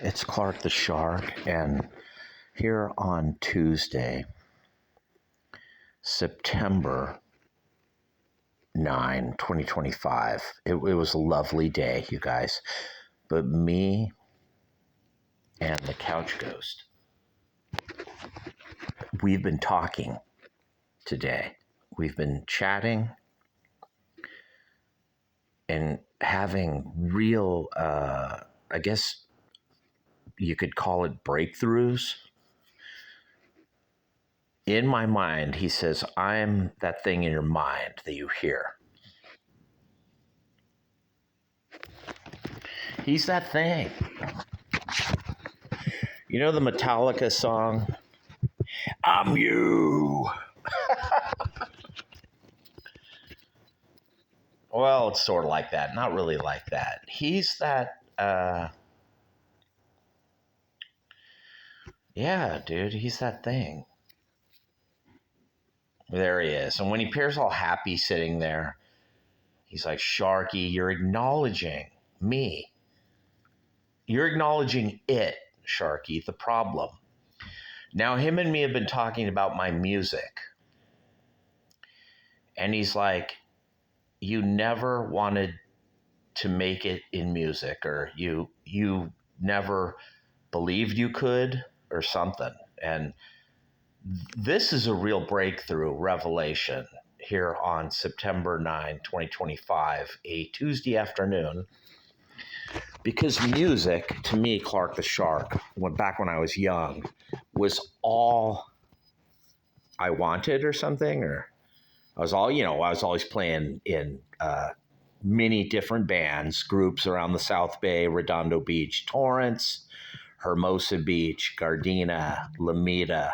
It's Clark the Shark, and here on Tuesday, September 9, 2025, it was a lovely day, you guys. But me and the couch ghost, we've been talking today. We've been chatting and having real, I guess you could call it breakthroughs. In my mind, he says, I'm that thing in your mind that you hear. He's that thing. You know the Metallica song, I'm You? Well, it's sort of like that. Not really like that. He's that, yeah, dude, he's that thing. There he is. And when he appears all happy sitting there, he's like, Sharky, you're acknowledging me. You're acknowledging it, Sharky, the problem. Now, him and me have been talking about my music. And he's like, you never wanted to make it in music, or you never believed you could, or something. And this is a real breakthrough revelation here on September 9, 2025, a Tuesday afternoon. Because music, to me, Clark the Shark, back when I was young, was all I wanted or something. Or I was always playing in many different bands, groups around the South Bay, Redondo Beach, Torrance, Hermosa Beach, Gardena, Lomita.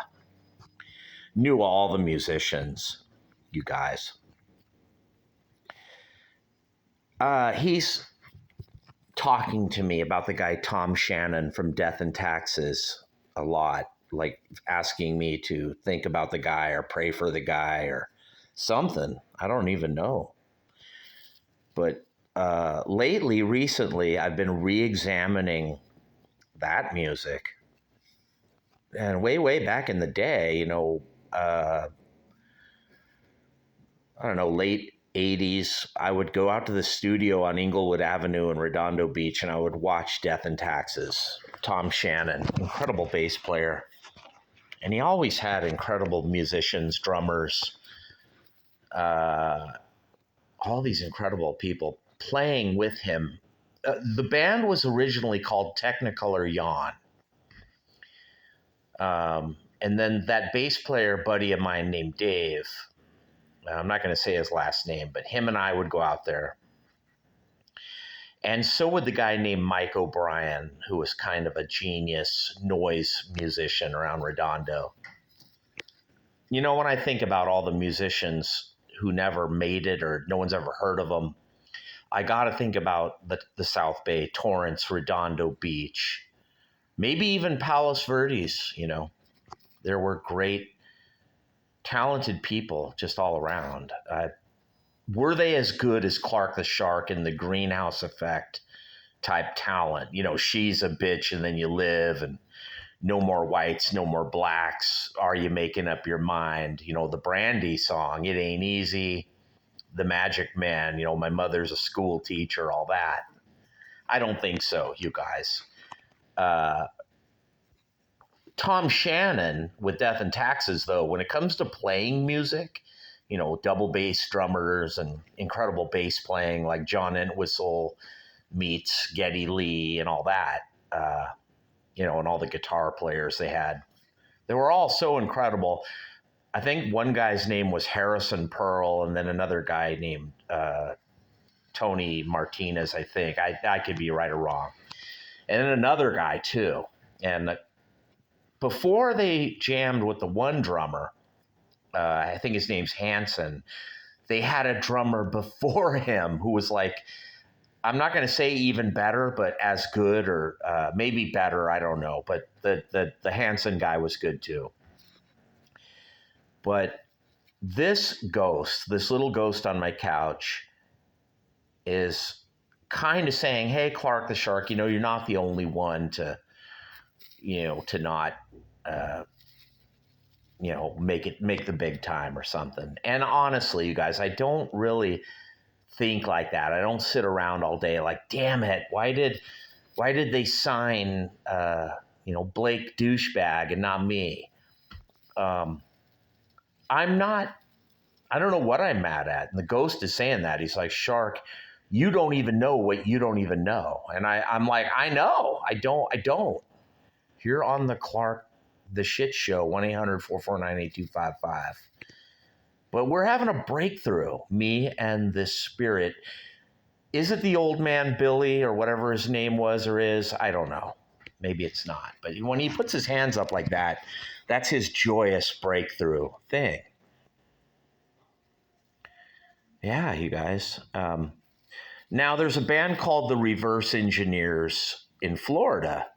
Knew all the musicians, you guys. He's talking to me about the guy Tom Shannon from Death and Taxes a lot, like asking me to think about the guy or pray for the guy or something. I don't even know. But recently, I've been re-examining that music. And way back in the day, I don't know, late 80s, I would go out to the studio on Inglewood Avenue in Redondo Beach, and I would watch Death and Taxes. Tom Shannon, incredible bass player. And he always had incredible musicians, drummers, all these incredible people playing with him. The band was originally called Technicolor Yawn. And then that bass player buddy of mine named Dave, I'm not going to say his last name, but him and I would go out there. And so would the guy named Mike O'Brien, who was kind of a genius noise musician around Redondo. You know, when I think about all the musicians who never made it or no one's ever heard of them, I got to think about the South Bay, Torrance, Redondo Beach, maybe even Palos Verdes. There were great, talented people just all around. Were they as good as Clark the Shark and the Greenhouse Effect type talent? She's a bitch and then you live, and no more whites, no more blacks. Are you making up your mind? The Brandy song, It Ain't Easy, The Magic Man, My Mother's a School Teacher, all that. I don't think so, you guys. Tom Shannon with Death and Taxes, though, when it comes to playing music, double bass drummers and incredible bass playing like John Entwistle meets Geddy Lee and all that, and all the guitar players they had. They were all so incredible. I think one guy's name was Harrison Pearl, and then another guy named Tony Martinez, I think. I could be right or wrong. And then another guy, too. And before they jammed with the one drummer, I think his name's Hanson, they had a drummer before him who was like, I'm not going to say even better, but as good, or maybe better, I don't know. But the Hanson guy was good too. But this little ghost on my couch is kind of saying, hey, Clark the Shark, you're not the only one to to not, uh, make the big time or something. And honestly, you guys, I don't really think like that. I don't sit around all day like, damn it, why did they sign, Blake douchebag and not me? Um, I'm not. I don't know what I'm mad at. And the ghost is saying that. He's like, Shark, you don't even know what you don't even know. And I'm like, I know. I don't. You're on the Clark, the shit show, 1-800-449-8255. But we're having a breakthrough, me and this spirit. Is it the old man Billy or whatever his name was or is? I don't know. Maybe it's not. But when he puts his hands up like that, that's his joyous breakthrough thing. Yeah, you guys. Now, there's a band called the Reverse Engineers in Florida.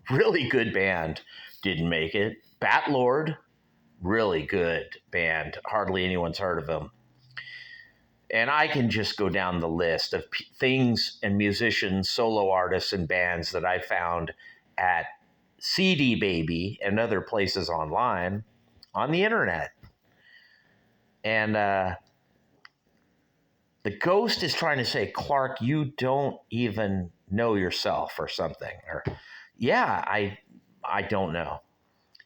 Really good band. Didn't make it. Bat Lord, really good band. Hardly anyone's heard of them. And I can just go down the list of things and musicians, solo artists, and bands that I found at CD Baby and other places online on the internet. And the ghost is trying to say, Clark, you don't even know yourself or something. Or, yeah, I don't know.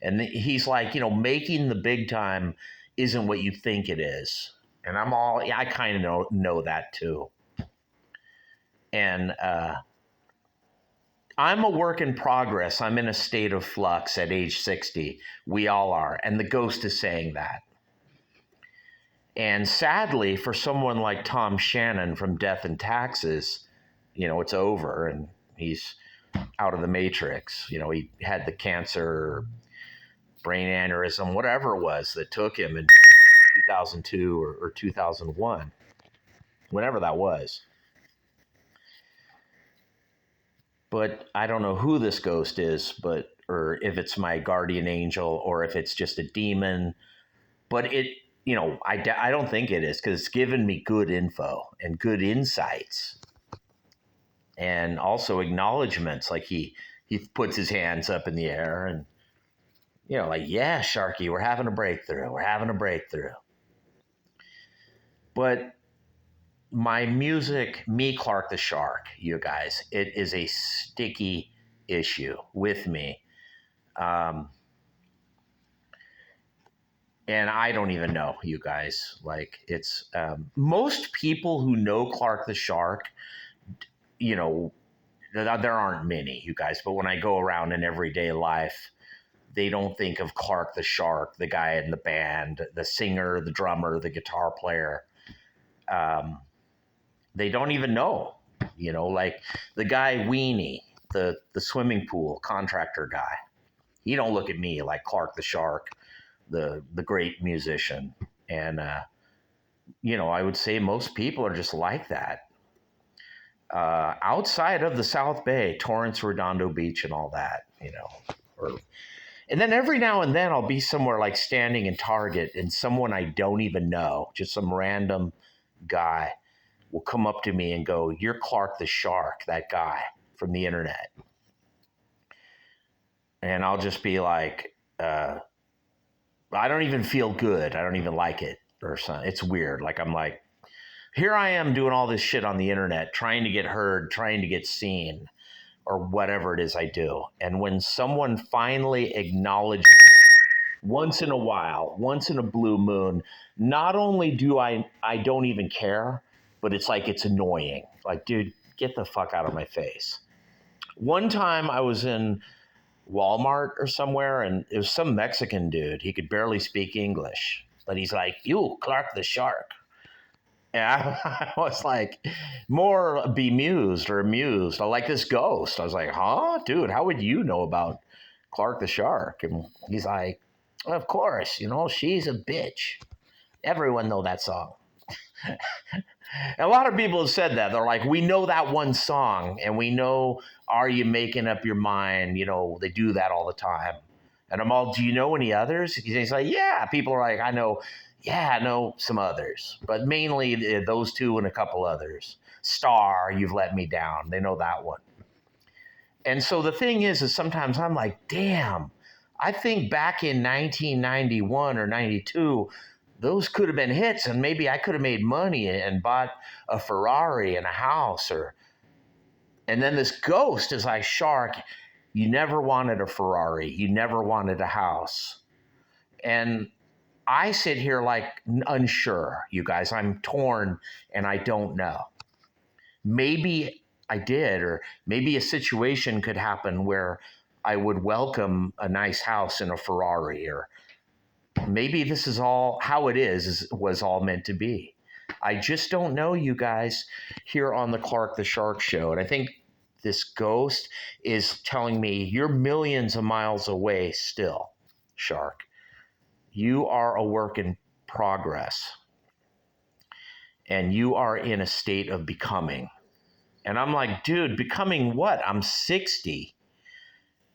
And he's like, making the big time isn't what you think it is. And I kind of know that too. And I'm a work in progress. I'm in a state of flux at age 60. We all are. And the ghost is saying that. And sadly, for someone like Tom Shannon from Death and Taxes, it's over and he's out of the matrix. He had the cancer, brain aneurysm, whatever it was that took him in 2002 or 2001, whenever that was. But I don't know who this ghost is, or if it's my guardian angel or if it's just a demon. But I don't think it is, because it's given me good info and good insights and also acknowledgments. Like he puts his hands up in the air and, like, yeah, Sharky, we're having a breakthrough. We're having a breakthrough. But my music, me, Clark the Shark, you guys, it is a sticky issue with me. And I don't even know, you guys. Like, it's most people who know Clark the Shark, there aren't many, you guys. But when I go around in everyday life, they don't think of Clark the Shark, the guy in the band, the singer, the drummer, the guitar player. They don't even know, like the guy Weenie, the swimming pool contractor guy. He don't look at me like Clark the Shark, the great musician. And, I would say most people are just like that. Outside of the South Bay, Torrance, Redondo Beach and all that, and then every now and then I'll be somewhere like standing in Target and someone I don't even know, just some random guy, will come up to me and go, "You're Clark the Shark, that guy from the internet." And I'll just be like, I don't even feel good. I don't even like it or something. It's weird. Like, I'm like, here I am doing all this shit on the internet, trying to get heard, trying to get seen, or whatever it is I do. And when someone finally acknowledges once in a while, once in a blue moon, not only do I don't even care, but it's like, it's annoying. Like, dude, get the fuck out of my face. One time I was in Walmart or somewhere, and it was some Mexican dude. He could barely speak English, but he's like, "You, Clark the Shark." And I was like, more bemused or amused. I like this ghost. I was like, "Huh, dude, how would you know about Clark the Shark?" And he's like, "Of course, she's a bitch. Everyone know that song." A lot of people have said that. They're like, "We know that one song, and we know Are You Making Up Your Mind?" They do that all the time. And I'm all, "Do you know any others?" He's like, "Yeah." People are like, I know some others. But mainly those two and a couple others. Star, You've Let Me Down. They know that one. And so the thing is sometimes I'm like, damn, I think back in 1991 or 92, those could have been hits, and maybe I could have made money and bought a Ferrari and a house. And then this ghost is like, Shark, you never wanted a Ferrari, you never wanted a house. And I sit here like unsure, you guys. I'm torn and I don't know. Maybe I did, or maybe a situation could happen where I would welcome a nice house and a Ferrari, or maybe this is all how it was all meant to be. I just don't know, you guys, here on the Clark the Shark Show. And I think this ghost is telling me you're millions of miles away still, Shark. You are a work in progress, and you are in a state of becoming. And I'm like, dude, becoming what? I'm 60.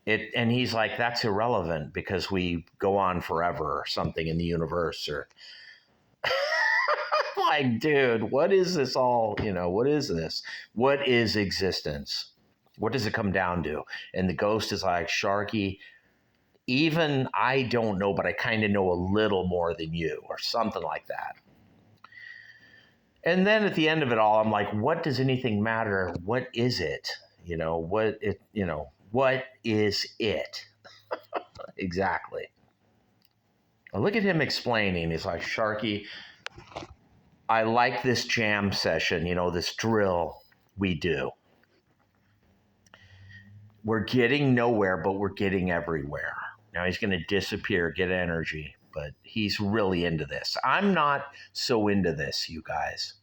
And he's like, that's irrelevant because we go on forever or something in the universe. Or like, dude, what is this all? What is this? What is existence? What does it come down to? And the ghost is like, Sharky, even I don't know, but I kind of know a little more than you, or something like that. And then at the end of it all, I'm like, what does anything matter? What is it? What is it? Exactly. I look at him explaining. He's like, Sharky, I like this jam session, this drill we do. We're getting nowhere, but we're getting everywhere. Now he's going to disappear, get energy, but he's really into this. I'm not so into this, you guys.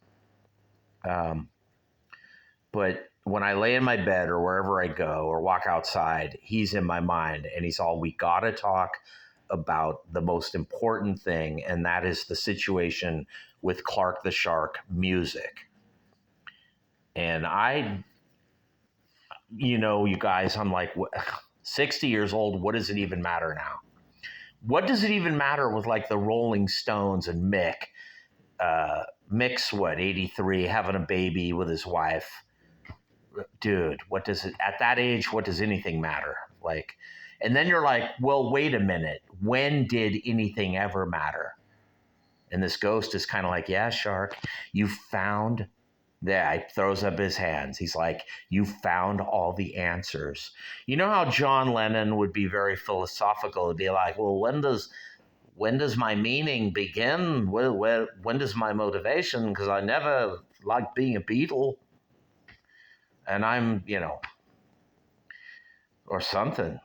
But when I lay in my bed or wherever I go or walk outside, he's in my mind, and he's all, we got to talk about the most important thing, and that is the situation with Clark the Shark music. And you guys, I'm like, 60 years old, what does it even matter now? What does it even matter with like the Rolling Stones and Mick? Mick's 83, having a baby with his wife. Dude, at that age, what does anything matter? Like, and then you're like, well, wait a minute. When did anything ever matter? And this ghost is kind of like, yeah, Shark, you found that. He throws up his hands. He's like, you found all the answers. You know how John Lennon would be very philosophical? He'd be like, well, when does my meaning begin? When does my motivation? Because I never liked being a Beatle. And I'm, or something.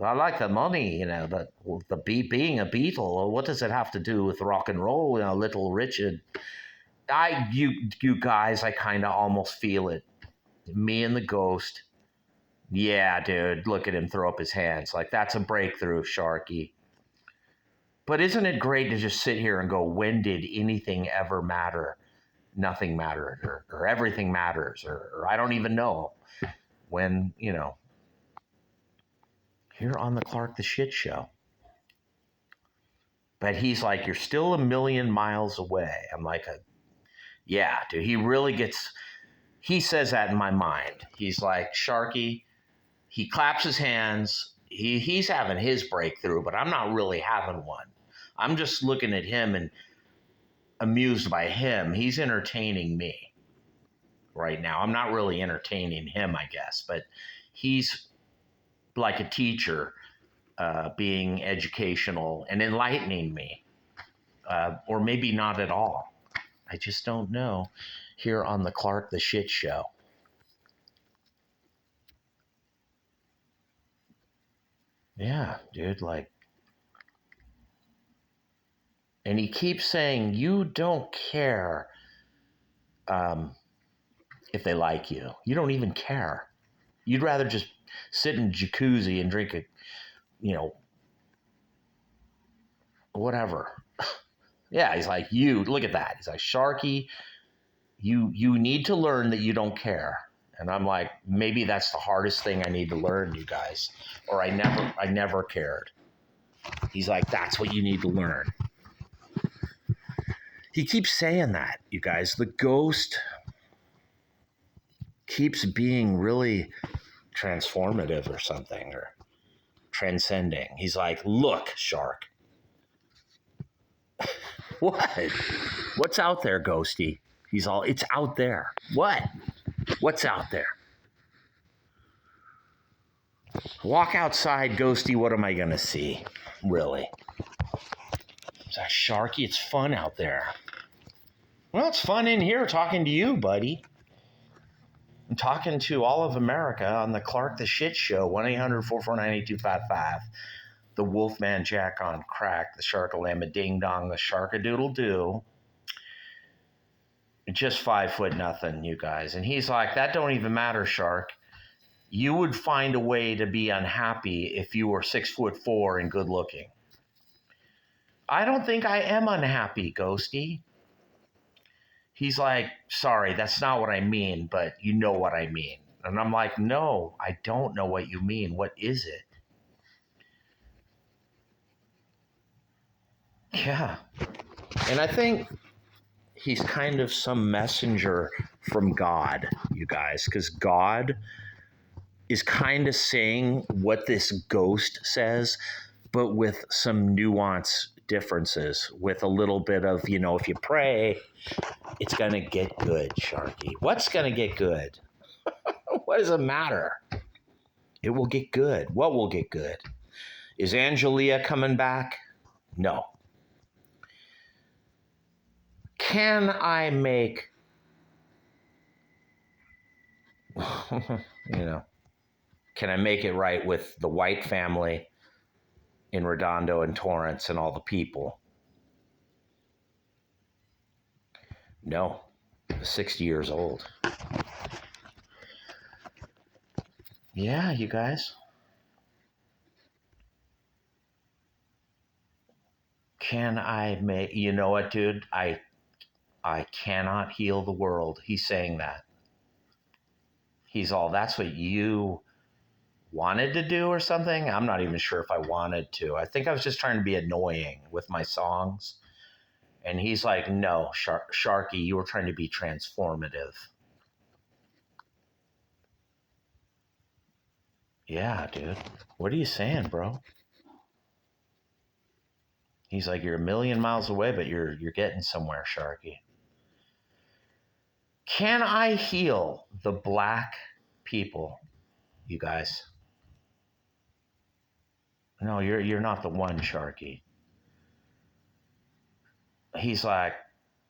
I like the money, but being a Beatle, what does it have to do with rock and roll? Little Richard. You guys, I kind of almost feel it. Me and the ghost. Yeah, dude, look at him throw up his hands. Like, that's a breakthrough, Sharky. But isn't it great to just sit here and go, when did anything ever matter? Nothing mattered, or everything matters, or I don't even know. When, here on the Clark the Shit Show. But he's like, you're still a million miles away. I'm like, yeah, dude, he says that in my mind. He's like, Sharky, he claps his hands. He's having his breakthrough, but I'm not really having one. I'm just looking at him and amused by him. He's entertaining me right now. I'm not really entertaining him, I guess, but he's like a teacher, being educational and enlightening me, or maybe not at all. I just don't know, here on the Clark the Shit Show. Yeah, dude, like, and he keeps saying, you don't care if they like you. You don't even care. You'd rather just sit in jacuzzi and drink whatever. Yeah, he's like, you, look at that. He's like, Sharky, you need to learn that you don't care. And I'm like, maybe that's the hardest thing I need to learn, you guys. Or I never cared. He's like, that's what you need to learn. He keeps saying that, you guys. The ghost keeps being really transformative or something, or transcending. He's like, look, shark. What? What's out there, Ghosty? He's all, it's out there. What? What's out there? Walk outside, Ghosty. What am I going to see? Really? Is that Sharky? It's fun out there. Well, it's fun in here talking to you, buddy. I'm talking to all of America on the Clark the Shit Show, 1-800-449-8255. The Wolfman Jack on crack, the Sharkalama Ding Dong, the Sharkadoodle Doo. Just 5'0", you guys. And he's like, that don't even matter, Shark. You would find a way to be unhappy if you were 6'4" and good looking. I don't think I am unhappy, Ghosty. He's like, sorry, that's not what I mean, but you know what I mean. And I'm like, no, I don't know what you mean. What is it? Yeah. And I think he's kind of some messenger from God, you guys, because God is kind of saying what this ghost says, but with some nuance differences, with a little bit of, if you pray, it's going to get good, Sharky. What's going to get good? What does it matter? It will get good. What will get good? Is Angelia coming back? No. Can I make, can I make it right with the white family in Redondo and Torrance and all the people? No. 60 years old. Yeah, you guys. Can I make, you know what, dude? I cannot heal the world. He's saying that. He's all, that's what you wanted to do or something? I'm not even sure if I wanted to. I think I was just trying to be annoying with my songs. And he's like, no, Sharky, you were trying to be transformative. Yeah, dude. What are you saying, bro? He's like, you're a million miles away, but you're getting somewhere, Sharky. Can I heal the black people, you guys? No, you're not the one, Sharky. He's like,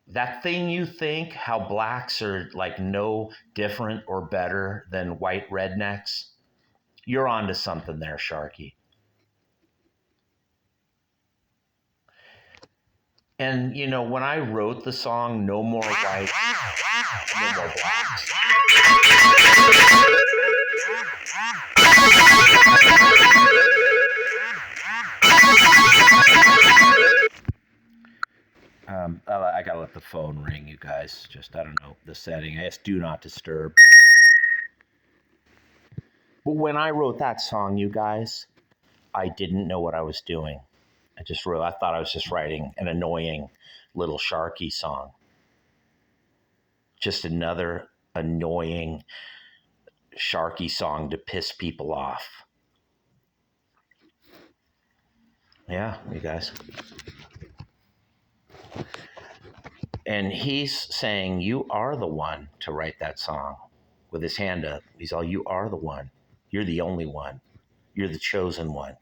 that thing you think, how blacks are like no different or better than white rednecks, you're onto something there, Sharky. And, when I wrote the song, No More White, No More Blacks. I gotta let the phone ring, you guys. Just, I don't know, the setting. I guess do not disturb. But when I wrote that song, you guys, I didn't know what I was doing. I thought I was just writing an annoying little Sharky song. Just another annoying Sharky song to piss people off. Yeah, you guys. And he's saying, you are the one to write that song with his hand up. He's all, you are the one. You're the only one. You're the chosen one.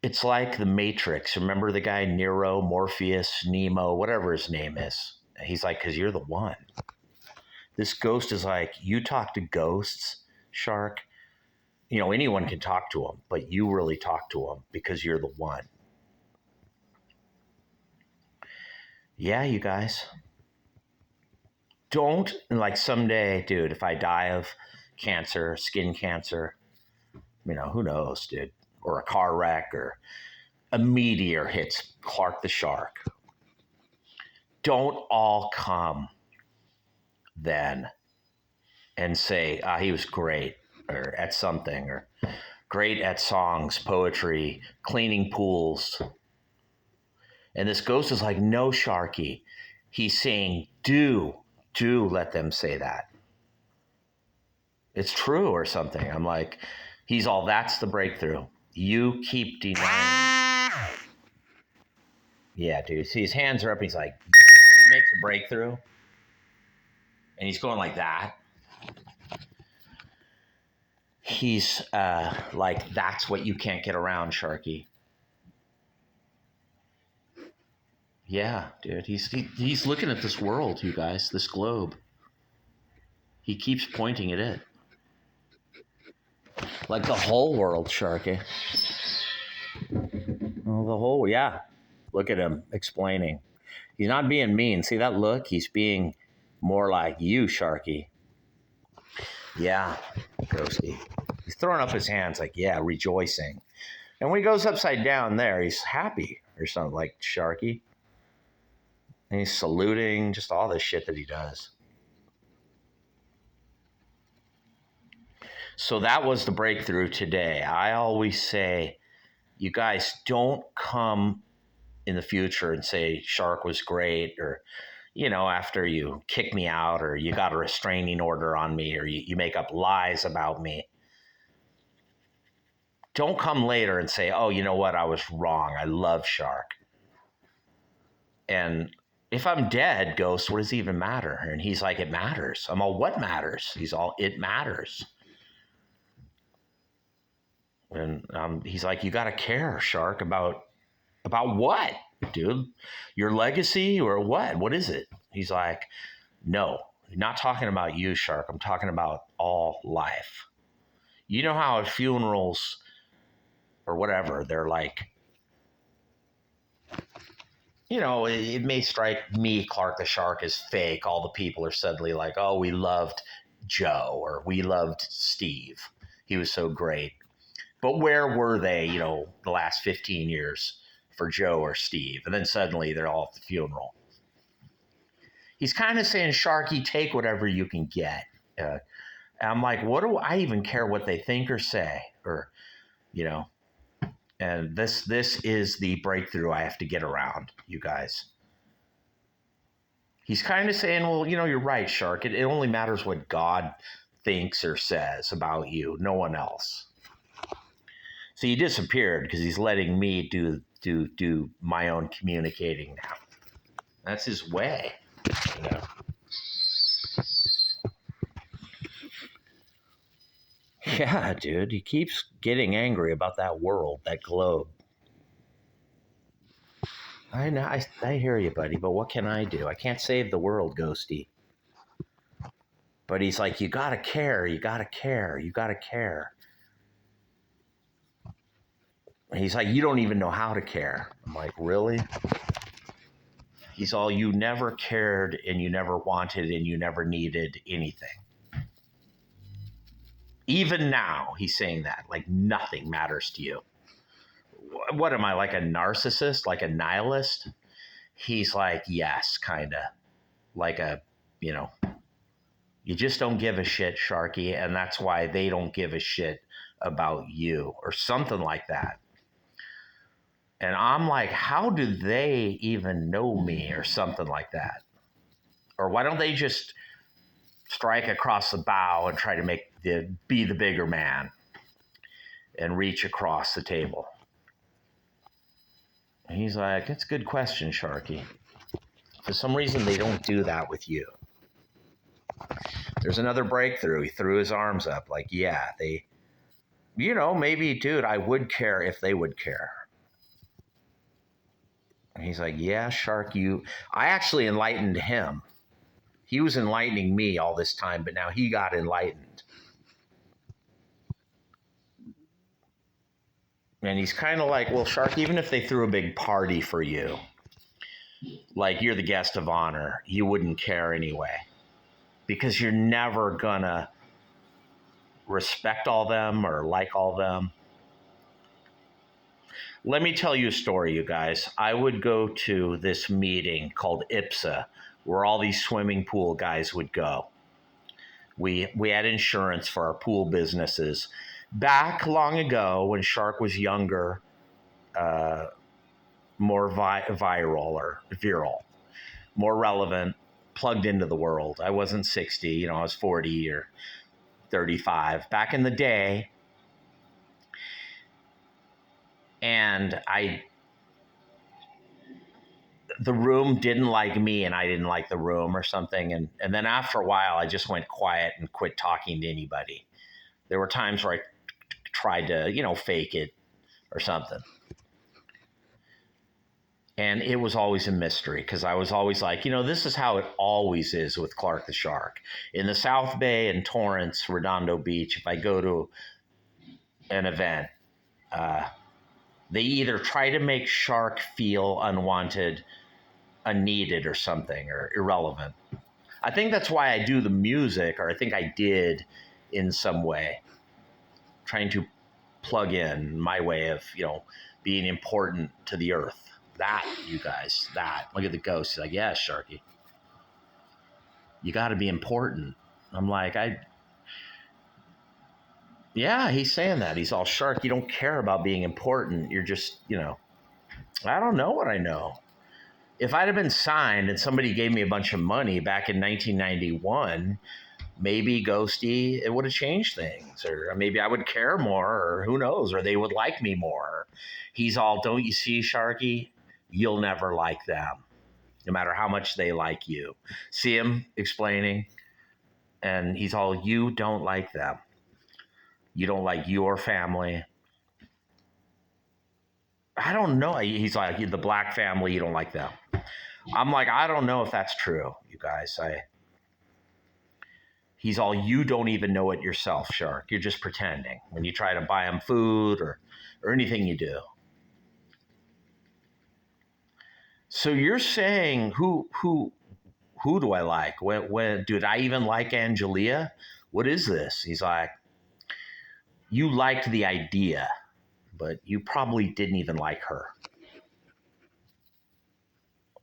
It's like the Matrix. Remember the guy Neo, Morpheus, Nemo, whatever his name is? He's like, because you're the one. This ghost is like, you talk to ghosts, Shark. Anyone can talk to them, but you really talk to them because you're the one. Yeah, you guys. Don't, like someday, dude, if I die of cancer, skin cancer, who knows, dude, or a car wreck or a meteor hits Clark the Shark. Don't all come then and say, he was great or at something or great at songs, poetry, cleaning pools. And this ghost is like, no, Sharky. He's saying, do let them say that. It's true or something. I'm like, he's all, that's the breakthrough. You keep denying. Yeah, dude. See, his hands are up. He's like, when he makes a breakthrough and he's going like that, he's like, that's what you can't get around, Sharky. Yeah, dude. He's looking at this world, you guys, this globe. He keeps pointing at it. Like the whole world, Sharky. Oh, the whole, yeah. Look at him explaining. He's not being mean. See that look? He's being more like you, Sharky. Yeah, Ghosty. He's throwing up his hands like, yeah, rejoicing. And when he goes upside down there, he's happy or something like Sharky. And he's saluting, just all this shit that he does. So that was the breakthrough today. I always say, you guys don't come in the future and say Shark was great, or, you know, after you kick me out or you got a restraining order on me or you make up lies about me. Don't come later and say, oh, you know what? I was wrong. I love Shark. And if I'm dead, Ghost, what does it even matter? And he's like, it matters. I'm all, what matters? He's all, it matters. And he's like, you got to care, Shark, about what, dude? Your legacy or what? What is it? He's like, no, I'm not talking about you, Shark. I'm talking about all life. You know how at funerals or whatever, they're like, you know, it may strike me, Clark the Shark, as fake. All the people are suddenly like, oh, we loved Joe or we loved Steve. He was so great. But where were they, you know, the last 15 years for Joe or Steve? And then suddenly they're all at the funeral. He's kind of saying, Sharky, take whatever you can get. And I'm like, what do I even care what they think or say? Or, you know, and this is the breakthrough I have to get around, you guys. He's kind of saying, well, you know, you're right, Shark. It only matters what God thinks or says about you, no one else. So he disappeared because he's letting me do my own communicating now. That's his way, you know. Yeah, dude, he keeps getting angry about that world, that globe. I know, I hear you, buddy, but what can I do? I can't save the world, Ghosty. But he's like, you gotta care, you gotta care, you gotta care. And he's like, you don't even know how to care. I'm like, really? He's all, you never cared and you never wanted and you never needed anything. Even now, he's saying that, like nothing matters to you. What am I, like a narcissist, like a nihilist? He's like, yes, kind of. Like a, you know, you just don't give a shit, Sharky, and that's why they don't give a shit about you, or something like that. And I'm like, how do they even know me, or something like that? Or why don't they just strike across the bow and try to be the bigger man and reach across the table? And he's like, that's a good question, Sharky. For some reason, they don't do that with you. There's another breakthrough. He threw his arms up like, yeah, they, you know, maybe, dude, I would care if they would care. And he's like, yeah, Shark, I actually enlightened him. He was enlightening me all this time, but now he got enlightened. And he's kind of like, well, Shark, even if they threw a big party for you, like you're the guest of honor, you wouldn't care anyway. Because you're never gonna respect all them or like all them. Let me tell you a story, you guys. I would go to this meeting called IPSA, where all these swimming pool guys would go. We had insurance for our pool businesses. Back long ago, when Shark was younger, more viral, more relevant, plugged into the world. I wasn't 60, you know, I was 40 or 35, back in the day. And the room didn't like me and I didn't like the room or something. And then after a while, I just went quiet and quit talking to anybody. There were times where I tried to, fake it or something. And it was always a mystery because I was always like, this is how it always is with Clark the Shark. In the South Bay and Torrance, Redondo Beach, if I go to an event, they either try to make Shark feel unwanted, unneeded, or something, or irrelevant. I think that's why I do the music, or I think I did in some way, trying to plug in my way of, being important to the earth. That, you guys, that. Look at the ghost. He's like, yeah, Sharky. You got to be important. I'm like, yeah, he's saying that. He's all, Shark, you don't care about being important. You're just, I don't know what I know. If I'd have been signed and somebody gave me a bunch of money back in 1991, maybe Ghosty, it would have changed things. Or maybe I would care more, or who knows, or they would like me more. He's all, don't you see, Sharky? You'll never like them, no matter how much they like you. See him explaining? And he's all, you don't like them. You don't like your family. I don't know. He's like, the black family, you don't like them. I'm like, I don't know if that's true, you guys. He's all, you don't even know it yourself, Shark. You're just pretending when you try to buy him food or anything you do. So you're saying who do I like? When did I even like Angelia? What is this? He's like, you liked the idea, but you probably didn't even like her.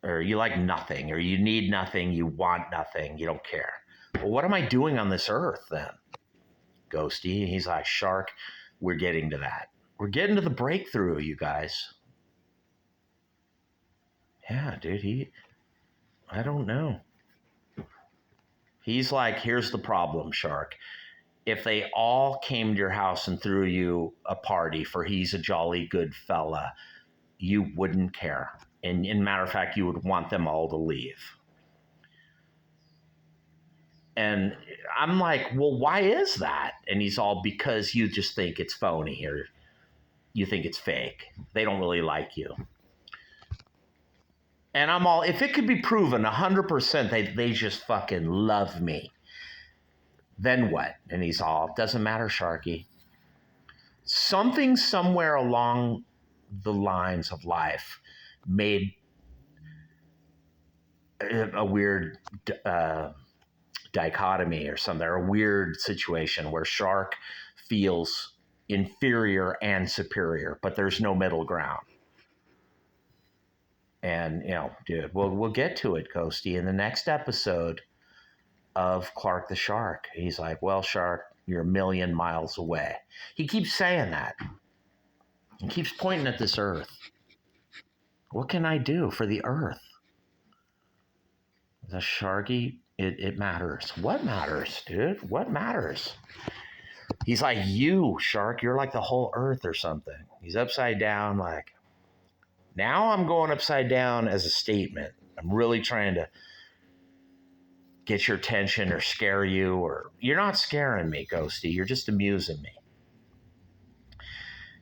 Or you like nothing, or you need nothing, you want nothing, you don't care. Well, what am I doing on this earth then? Ghosty. He's like, Shark, we're getting to that. We're getting to the breakthrough, you guys. Yeah, dude, I don't know. He's like, here's the problem, Shark. If they all came to your house and threw you a party for he's a jolly good fella, you wouldn't care. And in matter of fact, you would want them all to leave. And I'm like, well, why is that? And he's all, because you just think it's phony or you think it's fake. They don't really like you. And I'm all, if it could be proven 100% they just fucking love me, then what? And he's all, doesn't matter, Sharky. Something somewhere along the lines of life made a weird dichotomy or something, or a weird situation where Shark feels inferior and superior, but there's no middle ground. And, dude, we'll get to it, Ghosty, in the next episode of Clark the Shark. He's like, well, Shark, you're a million miles away. He keeps saying that. He keeps pointing at this earth. What can I do for the earth? The Sharky, it matters. What matters, dude? What matters? He's like, you, Shark, you're like the whole earth or something. He's upside down, like, now I'm going upside down as a statement. I'm really trying to get your attention or scare you, or you're not scaring me, Ghosty. You're just amusing me.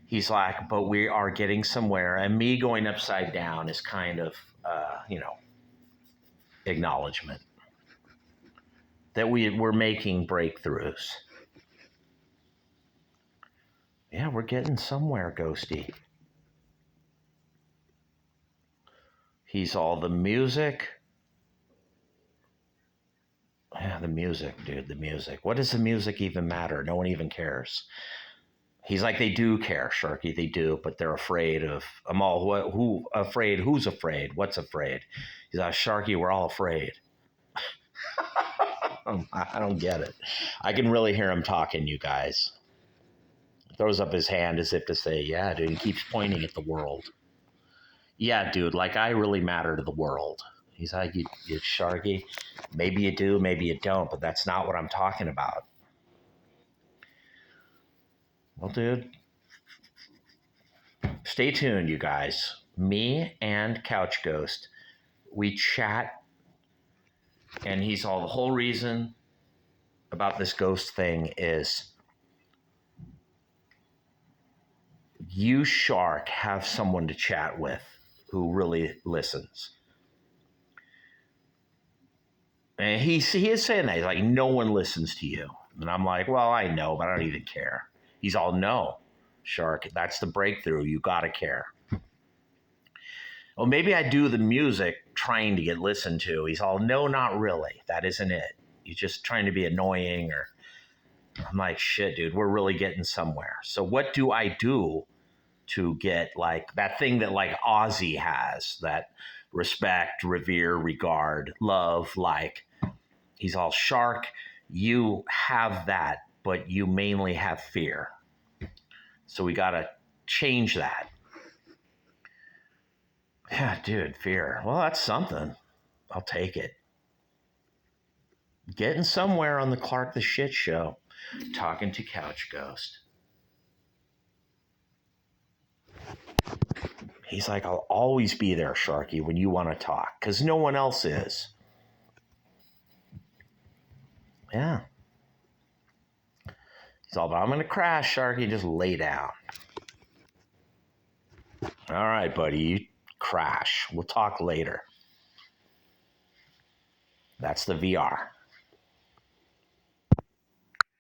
He's like, but we are getting somewhere, and me going upside down is kind of, acknowledgement that we're making breakthroughs. Yeah, we're getting somewhere, Ghosty. He's all, the music. Yeah, the music, dude, the music. What does the music even matter? No one even cares. He's like, they do care, Sharky, they do, but they're afraid of, I'm all, who afraid? Who's afraid? What's afraid? He's like, Sharky, we're all afraid. I don't get it. I can really hear him talking, you guys. Throws up his hand as if to say, yeah, dude, he keeps pointing at the world. Yeah, dude, like I really matter to the world. He's like, you Sharky, maybe you do, maybe you don't, but that's not what I'm talking about. Well, dude, stay tuned, you guys. Me and Couch Ghost, we chat, and he's all the whole reason about this ghost thing is you, Shark, have someone to chat with who really listens. And he is saying that. He's like, no one listens to you. And I'm like, well, I know, but I don't even care. He's all, no, Shark, that's the breakthrough. You got to care. Well, maybe I do the music trying to get listened to. He's all, no, not really. That isn't it. You're just trying to be annoying. Or I'm like, shit, dude, we're really getting somewhere. So what do I do to get like that thing that like Ozzy has, that respect, revere, regard, love, like? He's all, Shark, you have that, but you mainly have fear. So we got to change that. Yeah, dude, fear. Well, that's something. I'll take it. Getting somewhere on the Clark the Shit Show, talking to Couch Ghost. He's like, I'll always be there, Sharky, when you want to talk, because no one else is. Yeah. He's all about, I'm going to crash, Sharky, just lay down. All right, buddy, you crash. We'll talk later. That's the VR.